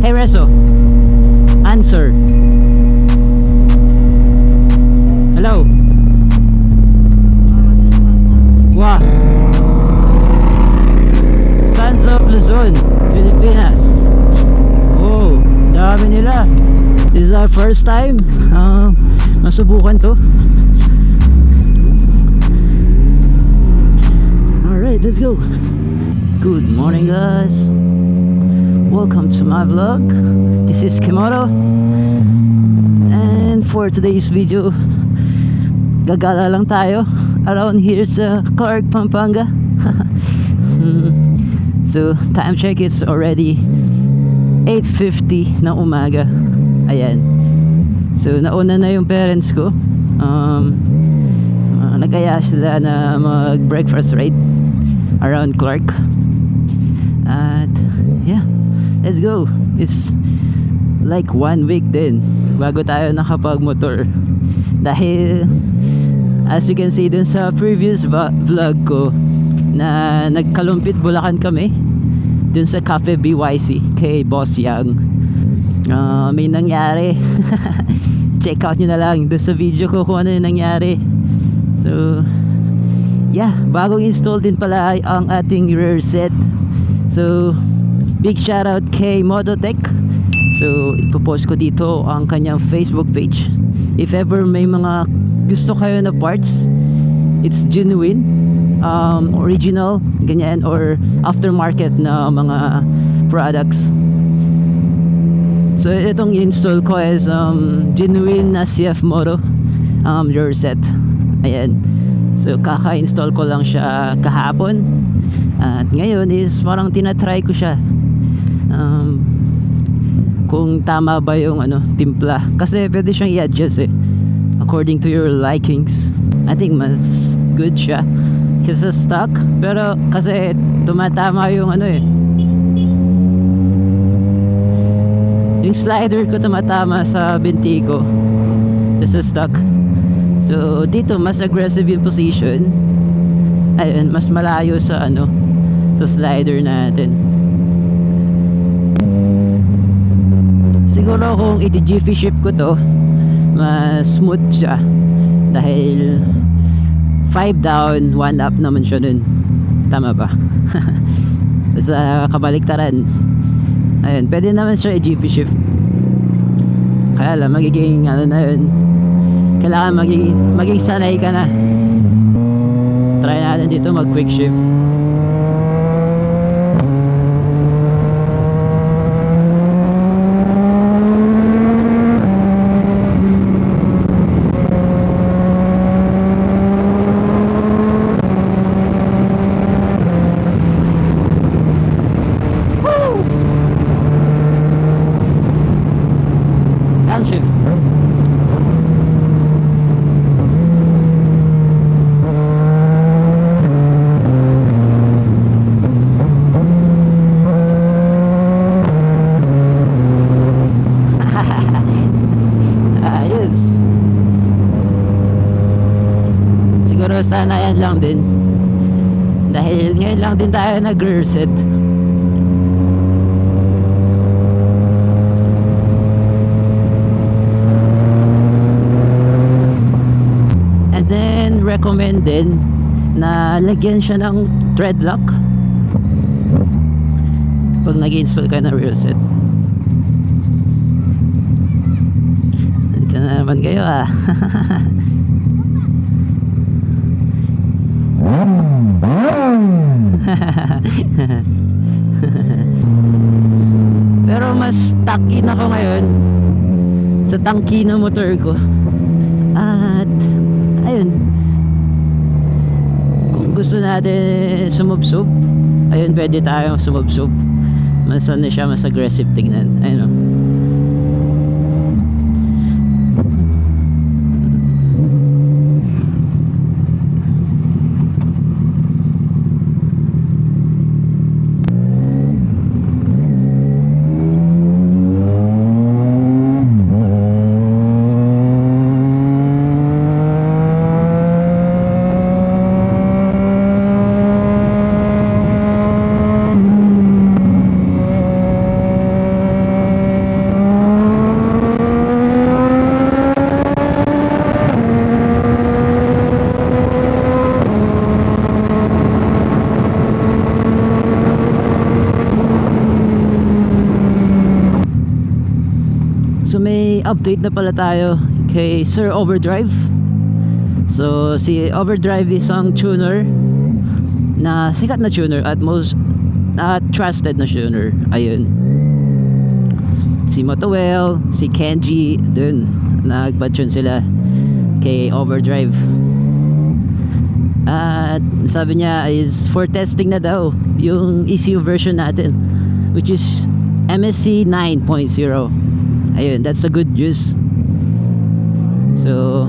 Hey Reso, answer. Hello. Wow. Sons of Luzon, Pilipinas. Oh, dami nila. This is our first time masubukan to. Alright, let's go. Good morning guys. Welcome to my vlog. This is Kimoto. And for today's video, gagala lang tayo around here sa Clark, Pampanga. So time check, it's already 8:50 ng umaga. Ayan. So nauna na yung parents ko. Nag-aya sila na mag-breakfast ride around Clark. At yeah, let's go. It's like 1 week din bago tayo nakapag-motor. Dahil as you can see dun sa previous vlog ko na nagkalumpit Bulacan kami dun sa Cafe BYC kay Boss Yang. May nangyari. Check out nyo na lang dun sa video ko kung ano yung nangyari. So yeah, bagong install din pala ang ating rear set. So big shout out kay Mototech. So ipopost ko dito ang kanyang Facebook page. If ever may mga gusto kayo na parts, it's genuine, original, ganyan, or aftermarket na mga products. So itong install ko is genuine na CF Moto rear set. Ayan. So kaka-install ko lang siya kahapon. At ngayon is parang tinatry ko siya kung tama ba yung timpla. Kasi pwede siyang i-adjust according to your likings. I think mas good siya kaysa stock. Pero kasi tumatama yung yung slider ko tumatama sa binti ko sa stock. So dito mas aggressive yung position. Ayun, mas malayo sa sa slider natin. Siguro kung i-GP shift ko to, mas smooth siya. Dahil 5 down, 1 up naman siya nun. Tama ba? Sa kabaliktaran. Ayun, pwede naman siya i-GP shift. Kaya lang, magiging na yun. Kailangan maging sanay ka na. Try natin dito mag quick shift. Shift. Ayos. Siguro sana yan lang din. Dahil ngayon lang din tayo nag-rear set. Recommended na lagyan siya ng thread lock pag nag-install ka na rear set. Ito na naman kayo Pero mas tacky na ako ngayon sa tangki ng motor ko. At ayun, gusto natin sumubsob, ayun, pwede tayong sumubsob. Mas siya, mas aggressive tingnan. Ayun update na pala tayo kay Sir Overdrive. So si Overdrive is ang tuner na sikat na tuner at most trusted na tuner. Ayun, si Motowell, si Kenji, dun nagpa-tune sila kay Overdrive. At sabi niya is for testing na daw yung ECU version natin, which is MSC 9.0. Ayun, that's a good news. So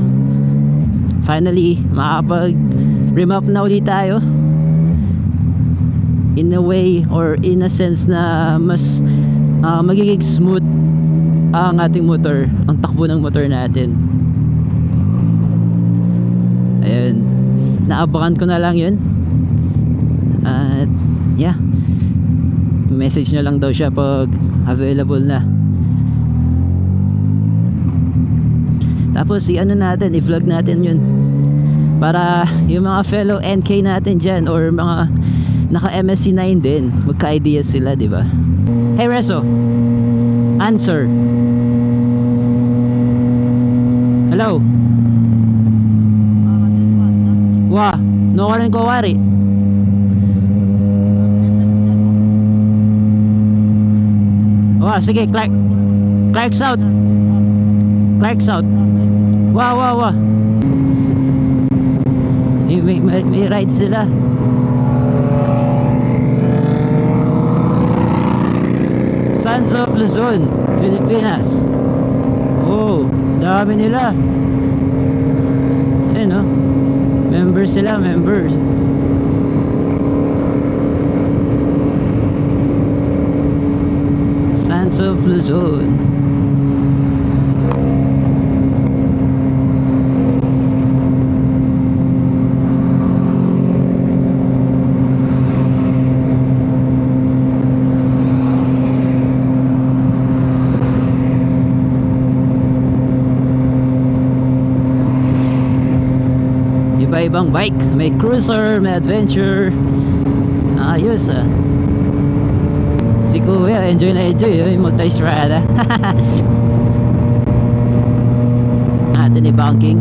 finally makapag remap na ulit tayo, in a way or in a sense na mas magiging smooth ang ating motor, ang takbo ng motor natin. Ayun, naabangan ko na lang yun. At yeah, message na lang daw siya pag available na. Tapos i-ano natin, i-vlog natin yun para yung mga fellow NK natin dyan or mga naka MSC 9 din, magka-idea sila, di ba? Hey Reso, answer. Hello. Wah, no ka rin kawari. Wah, sige, Clark South. Clark South. Wah. May ride sila. Sons of Luzon, Pilipinas. Oh, dami nila. Ayun, no? Members sila, members. Sons of Luzon. Iba-ibang bike, may cruiser, may adventure. Ayos ah. Si Kuya enjoy na enjoy yung multi-strada. Atin ni banking.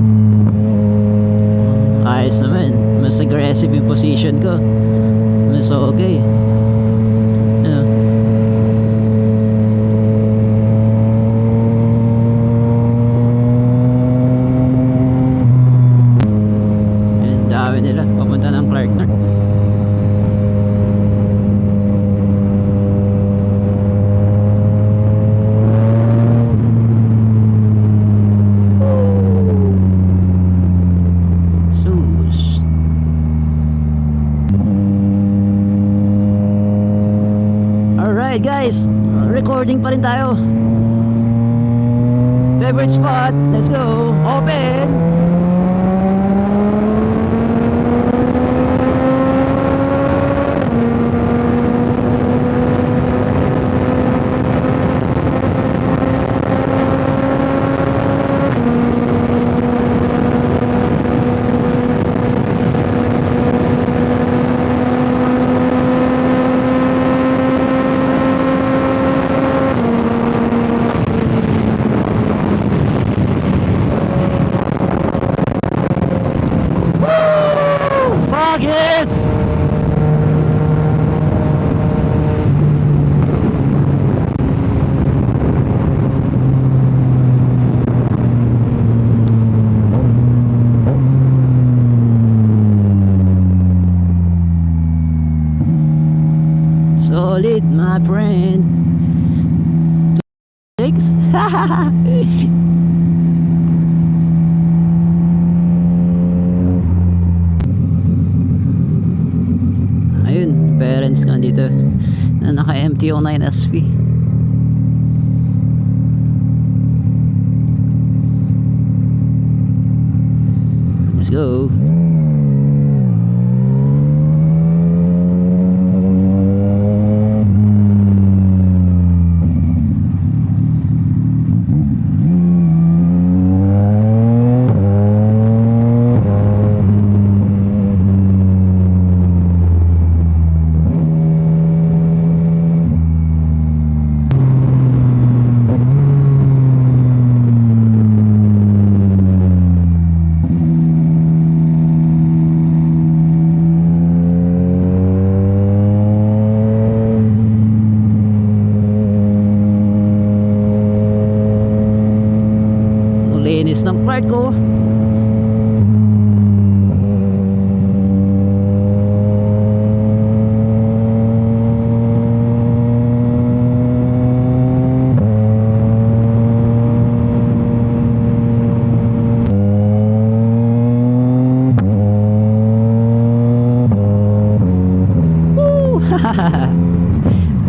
Ayos naman, mas aggressive yung position ko, mas okay. Nila papunta ng Clark North. Sus. Alright guys, recording pa rin tayo. Favorite spot, let's go. Open. Yes! Solid, my friend. 6? Parents ka dito na naka MT-09 SV. Let's go.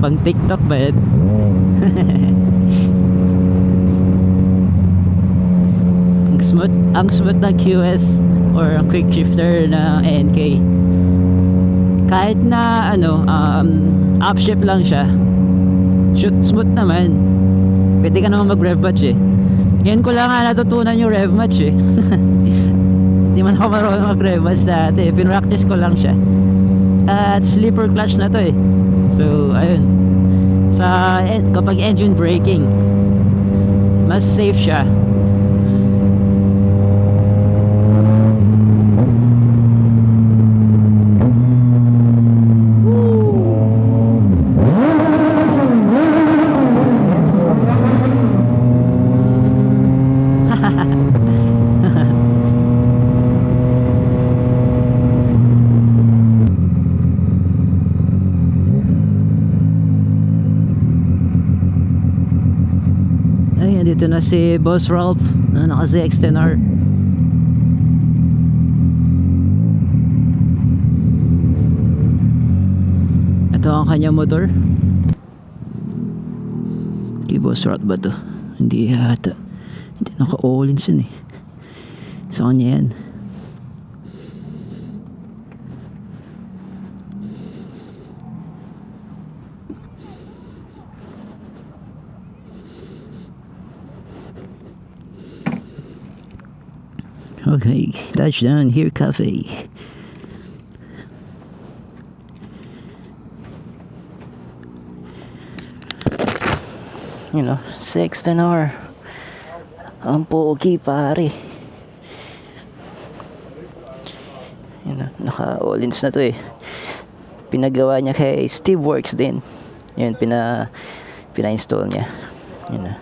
Pang TikTok ba yan? Ang smooth na QS or ang quick shifter na NK. Kahit na upshift lang siya, smooth naman. Pwede ka naman mag rev match eh. Ngayon ko lang nga natutunan yung rev match eh. Hindi man ako marunong mag rev match dati. Pinractice ko lang siya. At sleeper clutch na to eh. So ayun, kapag engine braking, mas safe siya. Dito na si Boss Ralph na naka ZX-10R. Ito ang kanyang motor. Kay Boss Ralph ba to? Hindi yata. Hindi naka-all-ins yun eh. Sa kanya yan. Okay, touchdown here cafe. You know, 16 hour. Ang pogi pare. You know, naka all-ins na to eh. Pinagawa niya kay Steve Works din. Yun, pina-install niya. You know.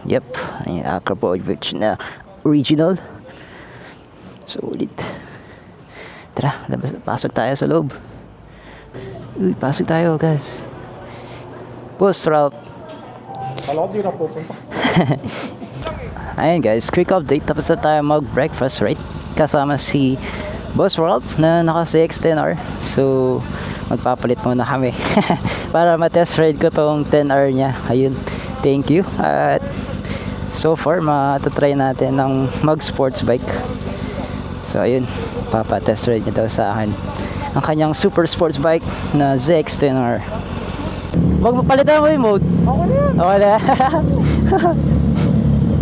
Yep, ay Acropovic na original. Solid. Tara, pasok tayo sa loob. Uy, pasok tayo guys. Boss Ralph. Kala ko di na pupunta. Ayun guys, quick update. Tapos na tayo mag-breakfast, right? Kasama si Boss Ralph na naka ZX-10R. So, magpapalit muna kami. Para ma-test ride ko tong 10R niya. Ayun, thank you. At so far, matatry natin ng mag-sports bike. So, ayun, papa-test ride niya daw sa akin ang kanyang super sports bike na ZX-10R. Magpapalitan mo yung mode? Ako na yan. Okay na.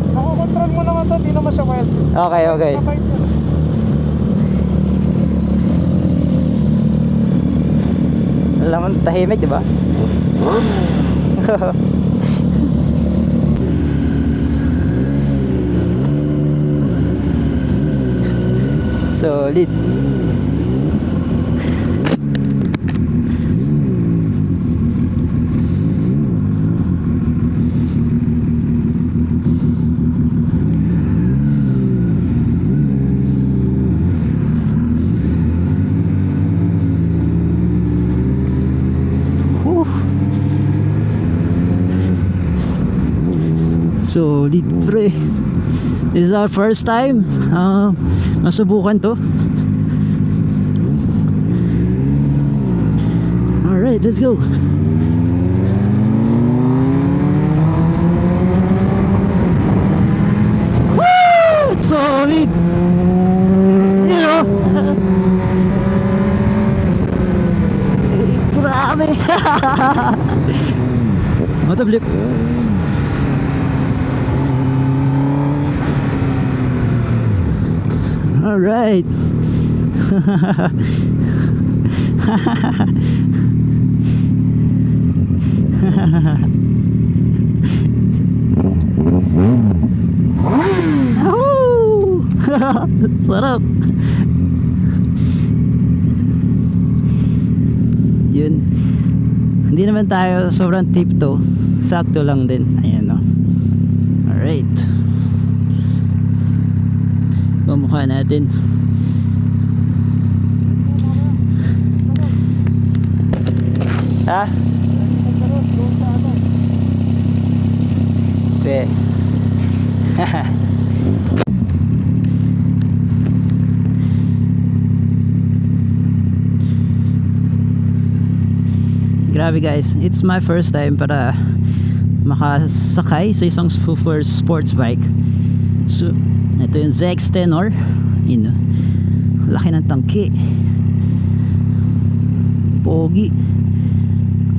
Nakakontrol mo naman to, di naman siya wild. Okay, okay. Alam mo, tahimik, di ba? Solid. Solid pre. This is our first time masubukan to. Alright, let's go. Woo! It's solid. You know. Grabe. Matablip. All right. Sarap. Yun. Hindi naman tayo sobrang tipto. Sakto lang din. Ayan o. Alright. Pamukha natin. Ha? Sige. Grabe guys, it's my first time para makasakay sa isang super sports bike. So, ito yung ZX Tenor. Yun, laki ng tangke. Pogi.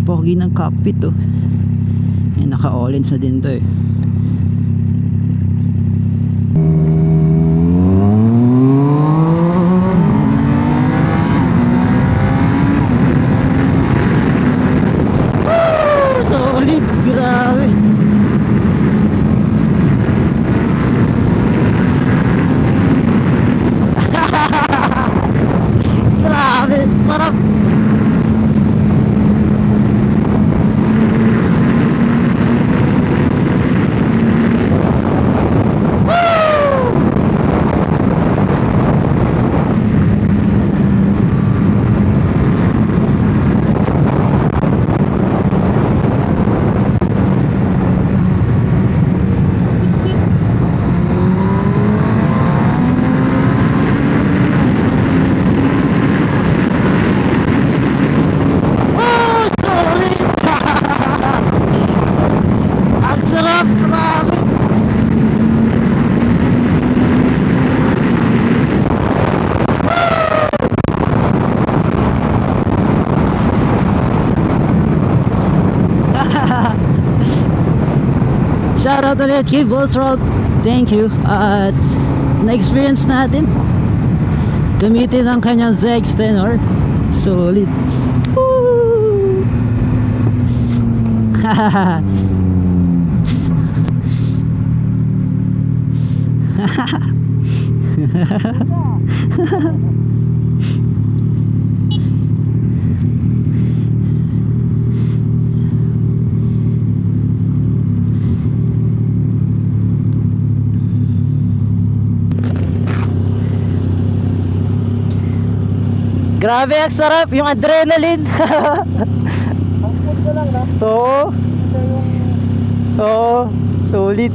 Pogi ng cockpit oh. Naka all-ins na din to eh. Solid, grabe. Grabe, sarap. Shout out ulit kay Bulls Road. Thank you. At na-experience natin gamitin ang kanyang ZX Tenor. Solid. Woo! Grabe, ang sarap yung adrenaline. Ang food ko lang na. Oo. Siya yung... Oo, solid.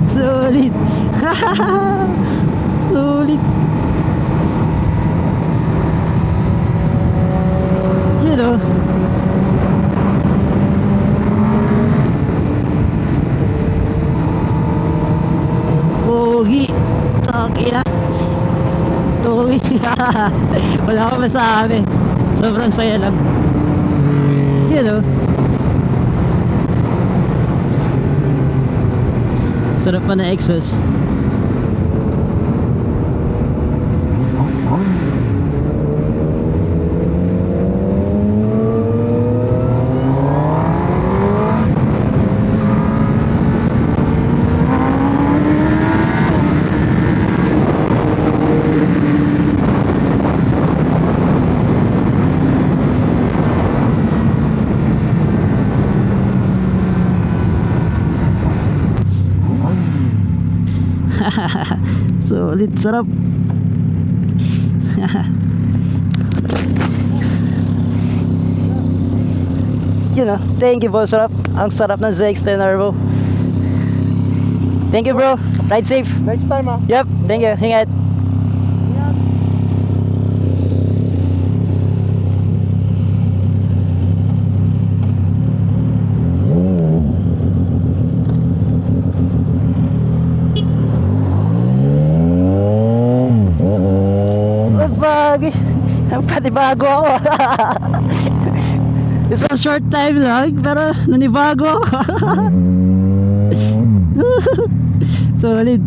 Solid. Solid. You know. Pogi. Takina. Pogi. Wala akong masabi. Sobrang saya lang. You know. Sarap pa na exhaust. Solid, sarap. You know, thank you bro, sarap. Ang sarap ng ZX Tenor bro. Thank you bro, ride safe. Next time ah. Yep, thank you, ingat. Pati bago ako. Isang short time lang pero nanibago ako. Solid.